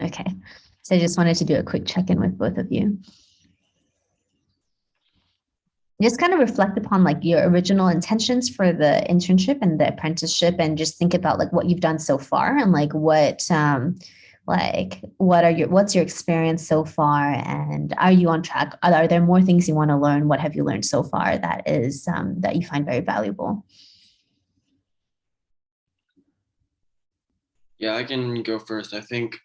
Okay. So I just wanted to do a quick check-in with both of you. Just kind of reflect upon like your original intentions for the internship and the apprenticeship, and just think about like what you've done so far, and what's your experience so far, and are you on track? Are there more things you want to learn? What have you learned so far that is that you find very valuable? Yeah, I can go first. I think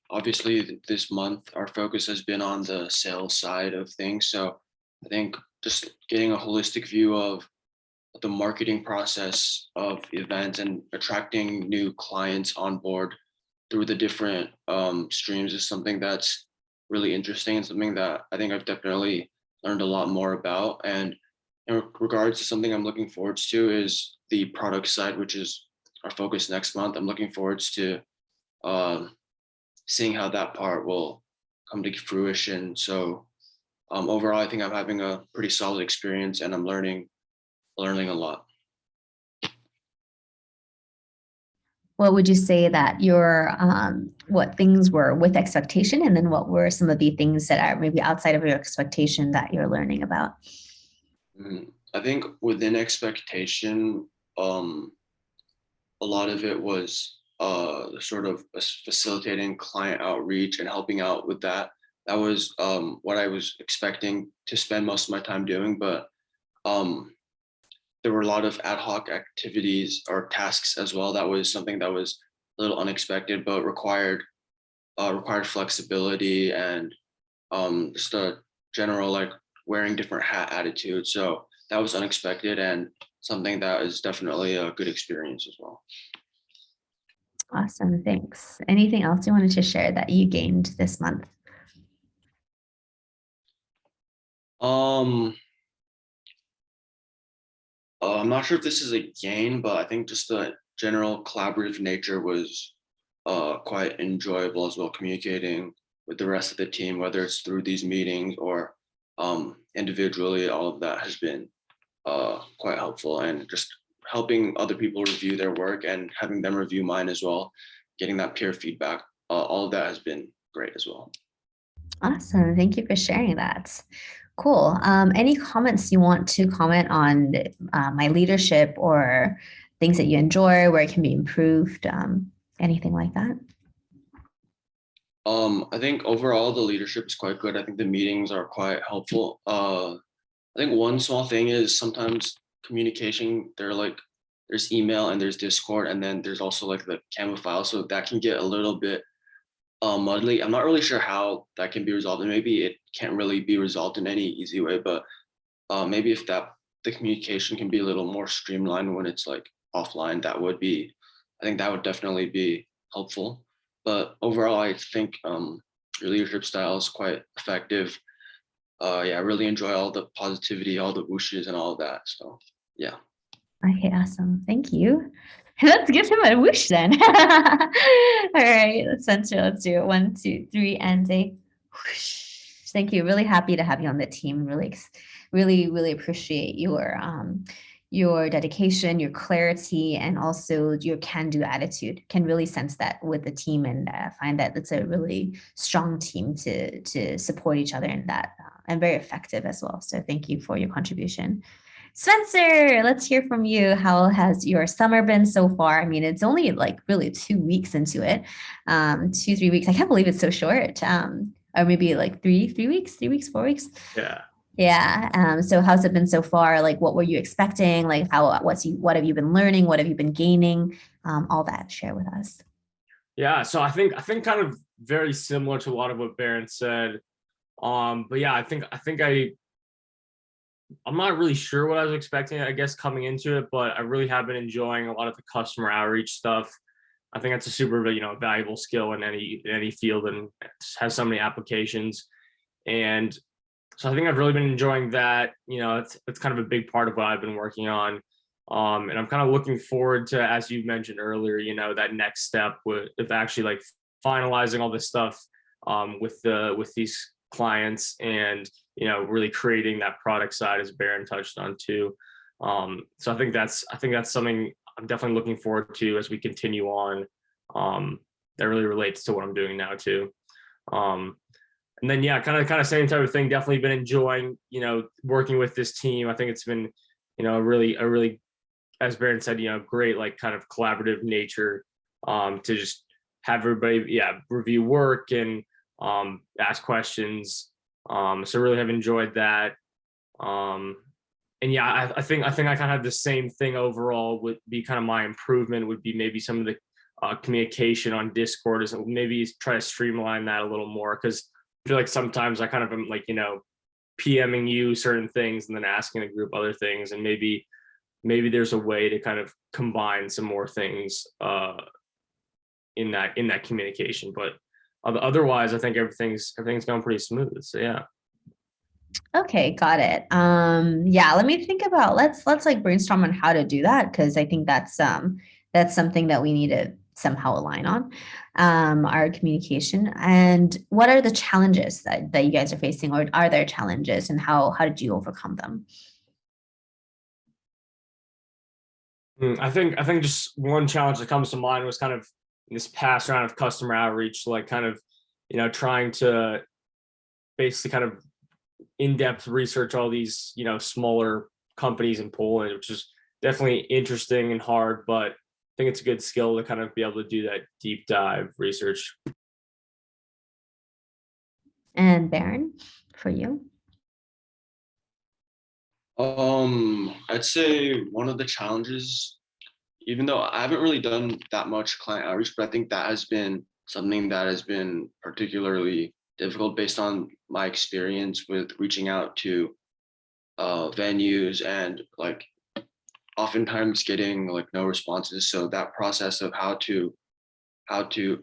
obviously this month our focus has been on the sales side of things. So I think just getting a holistic view of the marketing process of events and attracting new clients on board through the different streams is something that's really interesting and something that I think I've definitely learned a lot more about. And in regards to something I'm looking forward to is the product side, which is our focus next month. I'm looking forward to um, seeing how that part will come to fruition. So overall, I think I'm having a pretty solid experience and I'm learning a lot. What would you say that your what things were with expectation, and then what were some of the things that are maybe outside of your expectation that you're learning about? I think within expectation, um, a lot of it was sort of facilitating client outreach and helping out with that. That was what I was expecting to spend most of my time doing, but um, there were a lot of ad hoc activities or tasks as well. That was something that was a little unexpected, but required flexibility and just a general like wearing different hat attitude. So that was unexpected and something that is definitely a good experience as well. Awesome, thanks. Anything else you wanted to share that you gained this month? Um, I'm not sure if this is a gain, but I think just the general collaborative nature was quite enjoyable as well, communicating with the rest of the team, whether it's through these meetings or individually. All of that has been quite helpful, and just helping other people review their work and having them review mine as well, getting that peer feedback. All of that has been great as well. Awesome. Thank you for sharing that. Cool. Any comments you want to comment on my leadership, or things that you enjoy, where it can be improved? Anything like that? I think overall the leadership is quite good. I think the meetings are quite helpful. I think one small thing is sometimes communication. There's email and there's Discord, and then there's also like the Canva file, so that can get a little bit muddly. I'm not really sure how that can be resolved, and maybe it can't really be resolved in any easy way. But maybe if the communication can be a little more streamlined when it's like offline, I think that would definitely be helpful. But overall, I think your leadership style is quite effective. Yeah, I really enjoy all the positivity, all the whooshes, and all of that. So yeah. Okay, awesome. Thank you. Let's give him a whoosh then. All right, let's do it. 1, 2, 3, and a whoosh. Thank you. Really happy to have you on the team. Really appreciate your dedication, your clarity, and also your can-do attitude. Can really sense that with the team, and find that it's a really strong team to support each other in that, and very effective as well. So thank you for your contribution. Spencer, let's hear from you. How has your summer been so far? I mean, it's only like really 2 weeks into it. 2, 3 weeks. I can't believe it's so short. Or maybe like 3 weeks, 3 weeks, 4 weeks. Yeah. Yeah. So how's it been so far? Like, what were you expecting? Like, what have you been learning? What have you been gaining? All that, share with us. Yeah. So I think kind of very similar to a lot of what Baron said. But yeah, I'm not really sure what I was expecting, I guess, coming into it, but I really have been enjoying a lot of the customer outreach stuff. I think that's a super, valuable skill in any field, and it has so many applications. And so I think I've really been enjoying that. It's kind of a big part of what I've been working on. And I'm kind of looking forward to, as you mentioned earlier, that next step with actually like finalizing all this stuff with these clients, and really creating that product side, as Baron touched on too. So I think that's something I'm definitely looking forward to as we continue on. that really relates to what I'm doing now too. And then yeah, kind of same type of thing. Definitely been enjoying, working with this team. I think it's been, a really, as Baron said, great like kind of collaborative nature, to just have everybody, yeah, review work and ask questions. So really have enjoyed that. And yeah, I think I kind of have the same thing overall. Would be kind of my improvement would be maybe some of the communication on Discord is maybe try to streamline that a little more, because I feel like sometimes I kind of am like, PMing you certain things and then asking the group other things, and maybe there's a way to kind of combine some more things in that communication. But otherwise, I think everything's going pretty smooth. So yeah. Okay, got it. Yeah, let me think about let's like brainstorm on how to do that, because I think that's something that we need to somehow align on, our communication. And what are the challenges that you guys are facing, or are there challenges, and how did you overcome them? I think just one challenge that comes to mind was kind of this past round of customer outreach, like kind of, trying to basically kind of in-depth research all these, smaller companies in Poland, which is definitely interesting and hard, but I think it's a good skill to kind of be able to do that deep dive research. And Baron, for you? I'd say one of the challenges, even though I haven't really done that much client outreach, but I think that has been something that has been particularly difficult based on my experience with reaching out to venues and like oftentimes getting like no responses. So that process of how to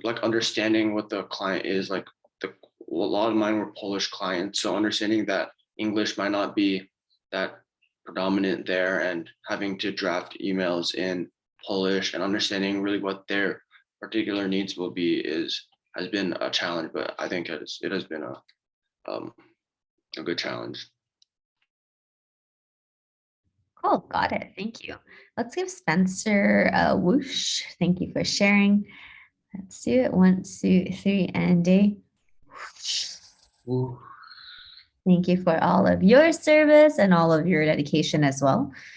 like understanding what the client is like, a lot of mine were Polish clients, so understanding that English might not be that predominant there, and having to draft emails in Polish and understanding really what their particular needs will be is has been a challenge. But I think it has been a good challenge. Cool, got it. Thank you. Let's give Spencer a whoosh. Thank you for sharing. Let's do it. 1, 2, 3, and a whoosh. Ooh. Thank you for all of your service and all of your dedication as well.